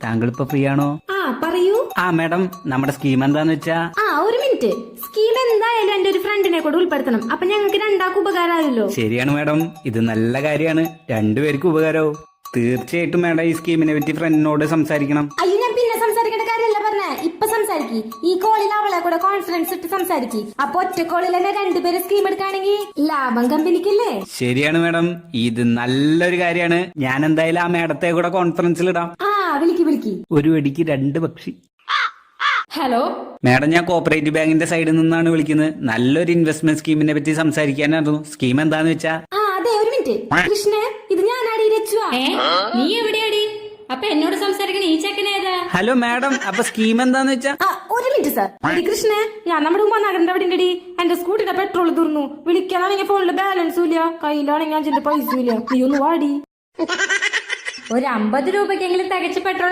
താങ്കൾ ഇപ്പൊ ഫ്രീ ആണോ? പറയൂ. മാഡം, നമ്മുടെ സ്കീം എന്താന്ന് വെച്ചാ? ഒരു മിനിറ്റ്. സ്കീം എന്തായാലും എന്റെ ഒരു ഫ്രണ്ടിനെ കൂടെ ഉൾപ്പെടുത്തണം. അപ്പൊ ഞങ്ങൾക്ക് രണ്ടാക്കും ഉപകാരമായല്ലോ. ശരിയാണ് മാഡം, ഇത് നല്ല കാര്യമാണ്. രണ്ടുപേർക്കും ഉപകാരവും. തീർച്ചയായിട്ടും മാഡം ഈ സ്കീമിനെ പറ്റി ഫ്രണ്ടിനോട് സംസാരിക്കണം. അയ്യോ, ഞാൻ പിന്നെ സംസാരിക്കേണ്ട കാര്യമല്ല പറഞ്ഞേ. ഇപ്പൊ സംസാരിക്കി. ഈ കോളിൽ അവളെ കൂടെ കോൺഫറൻസ് ഇട്ട് സംസാരിക്കി. അപ്പൊ ഒറ്റ കോളിൽ തന്നെ രണ്ടുപേരെ സ്കീം എടുക്കുകയാണെങ്കിൽ ലാഭം കമ്പനിക്കല്ലേ? ശരിയാണ് മാഡം, ഇത് നല്ലൊരു കാര്യമാണ്. ഞാൻ എന്തായാലും ആ മാഡത്തെ കൂടെ കോൺഫറൻസിൽ ഇടാം. വിളിക്കി. ഒരു വെടിക്ക് രണ്ട് പക്ഷി. ഹലോ മാഡം, ഞാൻ കോപ്പറേറ്റീവ് ബാങ്കിന്റെ സൈഡിൽ നിന്നാണ് വിളിക്കുന്നത്. നല്ലൊരു ഇൻവെസ്റ്റ്മെന്റ് സ്കീമിനെ പറ്റി സംസാരിക്കാനായിരുന്നു. സ്കീം എന്താന്ന് വെച്ചാ? അതെ, ഒരു മിനിറ്റ്. കൃഷ്ണ, ഇത് ഞാനാടി രച്ചുവാ. നീ എവിടെയാടി? അപ്പൊ എന്നോട് സംസാരിക്കണ ഈ ചെക്കനേതാ? ഹലോ മാഡം, അപ്പൊ സ്കീം എന്താന്ന് വെച്ചാ? ഒരു മിനിറ്റ് സാർ. കൃഷ്ണ, ഞാൻ നമ്മുടെ ഉമ്മ നഗരന്റെ അവിടെ ഉണ്ടടി. എന്റെ സ്കൂട്ടിന്റെ പെട്രോൾ തീർന്നു. വിളിക്കാനാണെങ്കിൽ ഫോണില് ബാലൻസും ഇല്ല, കയ്യിലാണെങ്കിൽ അഞ്ചിന്റെ പൈസയും ഇല്ല. നീ ഒന്ന് വാടി. ഒരു 50 രൂപക്കെങ്കിലും തികച്ച് പെട്രോൾ